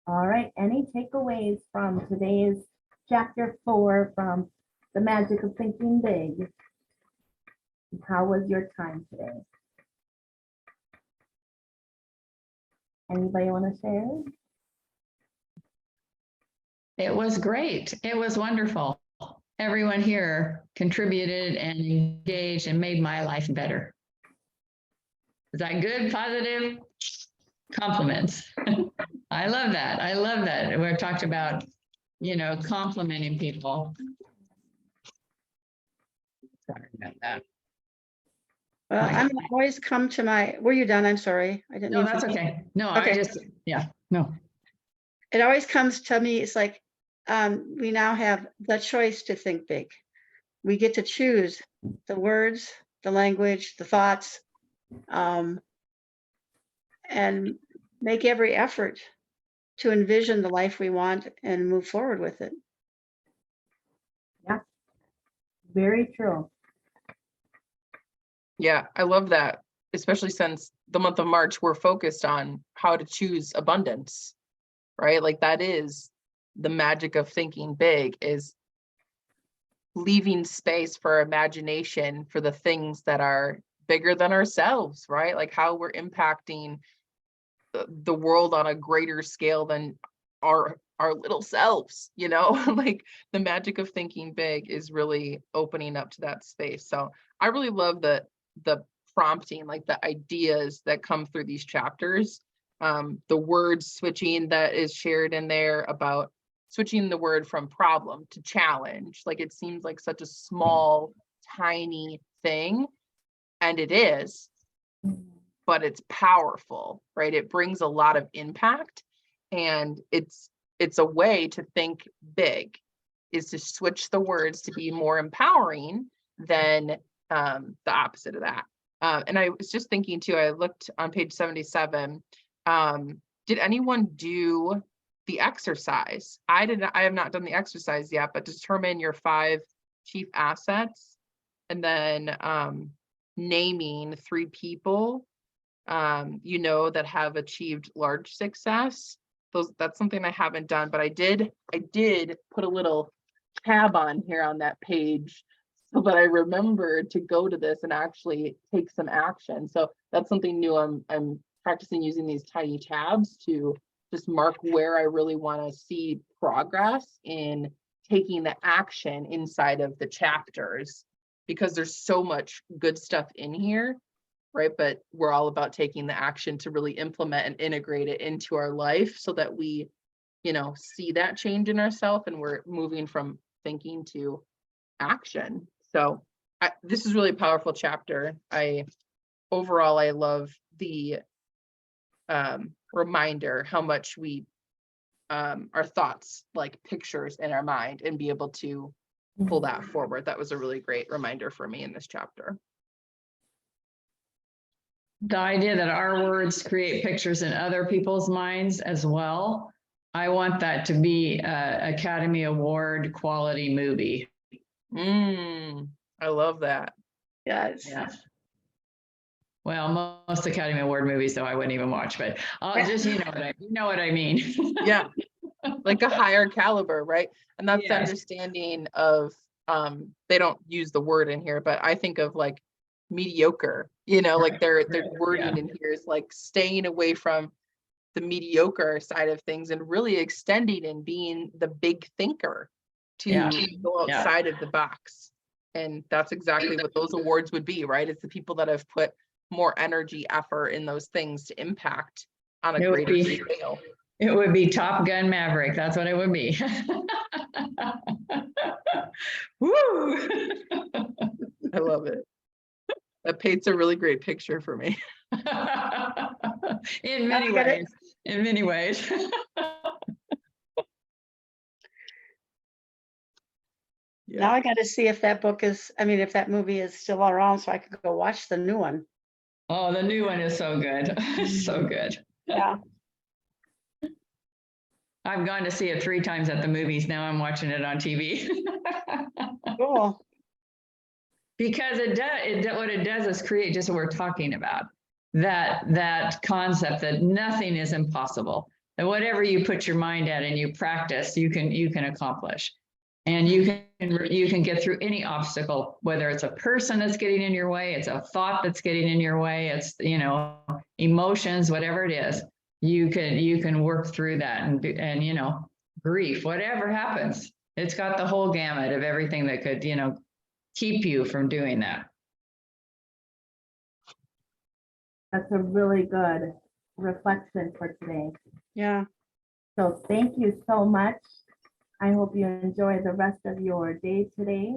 All right, any takeaways from today's chapter 4 from The Magic of Thinking Big? How was your time today? Anybody want to share? It was great. It was wonderful. Everyone here contributed and engaged and made my life better. Is that good? Positive compliments. I love that. I love that. We talked about, complimenting people. Sorry about that. Well, I'm always come to my, were you done? I'm sorry. I didn't No, mean that's to. okay. No, Okay. No. It always comes to me, it's like, we now have the choice to think big. We get to choose the words, the language, the thoughts, and make every effort to envision the life we want and move forward with it. Very true. Yeah, I love that, especially since the month of March, we're focused on how to choose abundance, right? Like that is the magic of thinking big, is leaving space for imagination for the things that are bigger than ourselves, right? Like how we're impacting the world on a greater scale than our little selves, like the magic of thinking big is really opening up to that space. So I really love the prompting, like the ideas that come through these chapters, the word switching that is shared in there about switching the word from problem to challenge. Like it seems like such a small, tiny thing, and it is, but it's powerful, right? It brings a lot of impact, and it's a way to think big, is to switch the words to be more empowering than the opposite of that. And I was just thinking too, I looked on page 77. Did anyone do the exercise? I have not done the exercise yet, but determine your 5 chief assets, and then naming 3 people that have achieved large success. That's something I haven't done, but I did put a little tab on here on that page so that I remembered to go to this and actually take some action. So that's something new. I'm practicing using these tiny tabs to just mark where I really want to see progress in taking the action inside of the chapters, because there's so much good stuff in here, right? But we're all about taking the action to really implement and integrate it into our life so that we, see that change in ourselves, and we're moving from thinking to action. So this is really a powerful chapter. Overall, I love the reminder how much we our thoughts like pictures in our mind, and be able to pull that forward. That was a really great reminder for me in this chapter. The idea that our words create pictures in other people's minds as well. I want that to be a Academy Award quality movie. I love that. Yes. Yeah. Well, most Academy Award movies, though, I wouldn't even watch, but I'll just, you know what I mean. Yeah. Like a higher caliber, right? And that's the Yes. understanding of, they don't use the word in here, but I think of like mediocre, like their wording in here is like staying away from the mediocre side of things and really extending and being the big thinker to go outside of the box. And that's exactly what those awards would be, right? It's the people that have put more energy, effort in those things to impact on a greater scale. It would be Top Gun Maverick. That's what it would be. Woo! I love it. That paints a really great picture for me. In many ways. In many ways. Now I got to see if that if that movie is still around so I could go watch the new one. Oh, the new one is so good. So good. Yeah. I've gone to see it 3 times at the movies. Now I'm watching it on TV. Cool. Because what it does is create just what we're talking about. That concept that nothing is impossible. that whatever you put your mind at and you practice, you can accomplish. And you can get through any obstacle, whether it's a person that's getting in your way, it's a thought that's getting in your way, it's, you know, emotions, whatever it is, you can work through that and, you know, grief, whatever happens, it's got the whole gamut of everything that could, you know, keep you from doing that. That's a really good reflection for today. Yeah. So thank you so much. I hope you enjoy the rest of your day today.